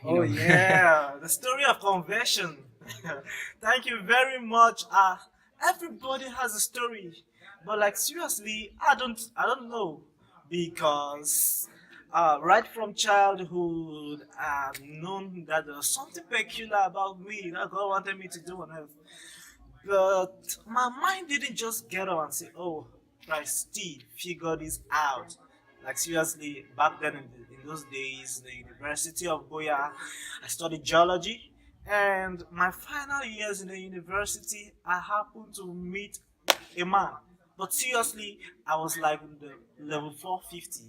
you Oh know. yeah, the story of conversion. Thank you very much. Everybody has a story, but like seriously, I don't know because right from childhood, I've known that there was something peculiar about me that God wanted me to do on earth. But my mind didn't just get up and say, "Oh, Christ, Steve, figure this out." Like seriously, back then in those days, the University of Goya, I studied geology, and my final years in the university, I happened to meet a man. But seriously, I was like in the level 450.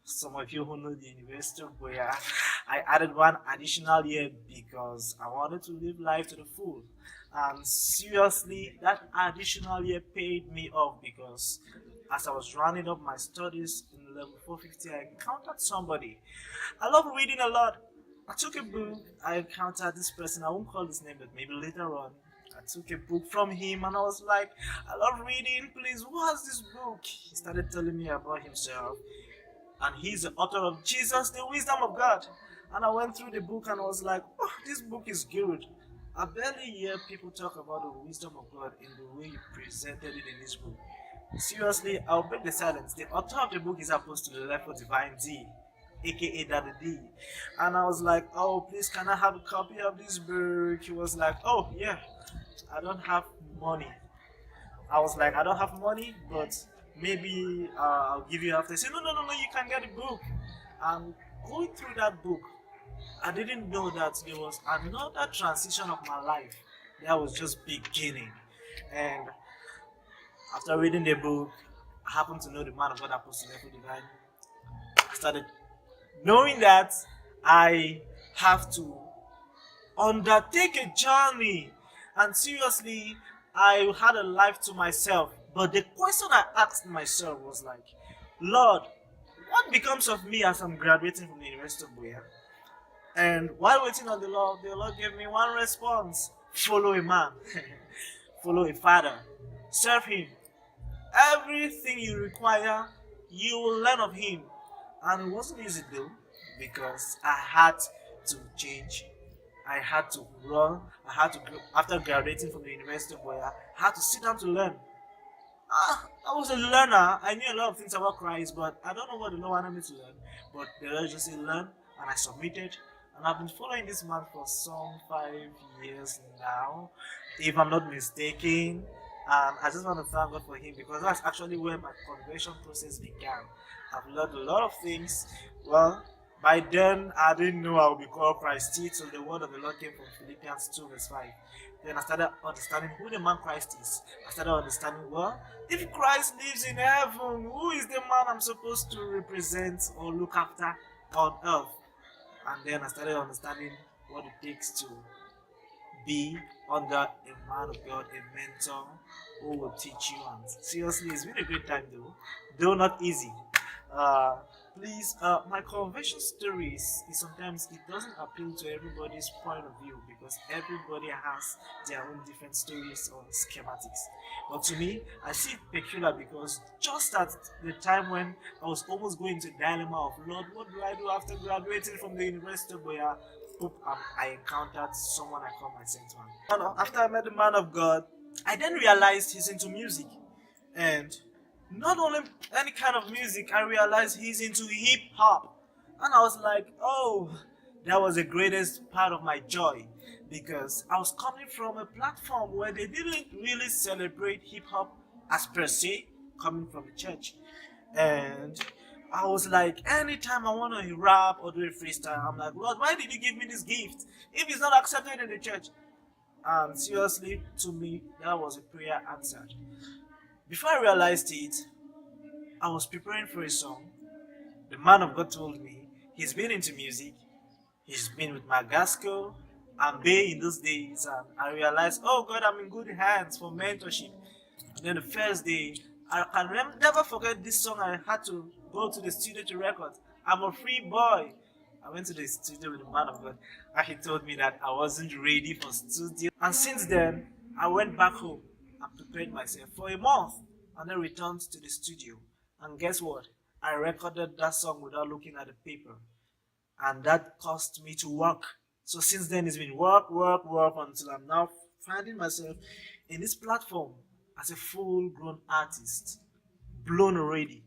Some of you who know the University of Goya, I added one additional year because I wanted to live life to the full. And seriously, that additional year paid me off because as I was rounding up my studies in level 450, I encountered somebody. I love reading a lot. I took a book, I encountered this person, I won't call his name, but maybe later on. I took a book from him and I was like, I love reading, please, who has this book? He started telling me about himself and he's the author of Jesus, the Wisdom of God. And I went through the book and I was like, oh, this book is good. I barely hear people talk about the wisdom of God in the way you presented it in this book. Seriously, I'll break the silence. The author of the book is Apostle to the left for Divine D, aka Daddy D. And I was like, oh, please, can I have a copy of this book? He was like, oh, yeah, I don't have money. I was like, I don't have money, but maybe I'll give you after. He said, no, no, no, no, you can get a book. And going through that book, I didn't know that there was another transition of my life that was just beginning. And after reading the book, I happened to know the man of God, Apostle Divine. I started knowing that I have to undertake a journey. And seriously, I had a life to myself. But the question I asked myself was like, Lord, what becomes of me as I'm graduating from the University of Boya? And while waiting on the Lord gave me one response: follow a man, follow a father, serve him. Everything you require, you will learn of him. And it wasn't easy though, because I had to change. I had to run. I had to, after graduating from the University of Boya, I had to sit down to learn. I was a learner. I knew a lot of things about Christ, but I don't know what the Lord wanted me to learn. But the Lord just said, learn, and I submitted. And I've been following this man for some 5 years now, if I'm not mistaken. And I just want to thank God for him because that's actually where my conversion process began. I've learned a lot of things. Well, by then I didn't know I would be called Christ till the word of the Lord came from Philippians 2 verse 5. Then I started understanding who the man Christ is. I started understanding, well, if Christ lives in heaven, who is the man I'm supposed to represent or look after on earth? And then I started understanding what it takes to be under a man of God, a mentor who will teach you. And seriously, it's been a great time though not easy. Uh, please, my conversion stories is sometimes it doesn't appeal to everybody's point of view because everybody has their own different stories or schematics. But to me, I see it peculiar because just at the time when I was almost going to dilemma of Lord, what do I do after graduating from the University of Boya? I encountered someone I call my saint one. And after I met the man of God, I then realized he's into music. And not only any kind of music, I realized he's into hip hop. And I was like, oh, that was the greatest part of my joy because I was coming from a platform where they didn't really celebrate hip hop as per se, coming from the church. And I was like, anytime I want to rap or do a freestyle, I'm like, Lord, why did you give me this gift if it's not accepted in the church? And seriously, to me, that was a prayer answered. Before I realized it, I was preparing for a song. The man of God told me he's been into music, he's been with Magasco and Bay in those days, and I realized, oh God, I'm in good hands for mentorship. And then the first day, I can never forget this song. I had to go to the studio to record. I'm a free boy. I went to the studio with the man of God, and he told me that I wasn't ready for studio. And since then, I went back home and prepared myself for a month, and then returned to the studio. And guess what? I recorded that song without looking at the paper. and that caused me to work. So since then, it's been work, work, work until I'm now finding myself in this platform as a full-grown artist, blown already.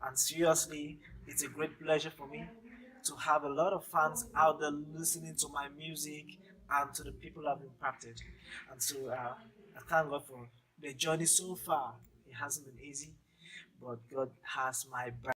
And seriously, it's a great pleasure for me to have a lot of fans out there listening to my music and to the people I've impacted. And so I thank God for the journey so far. It hasn't been easy, but God has my back.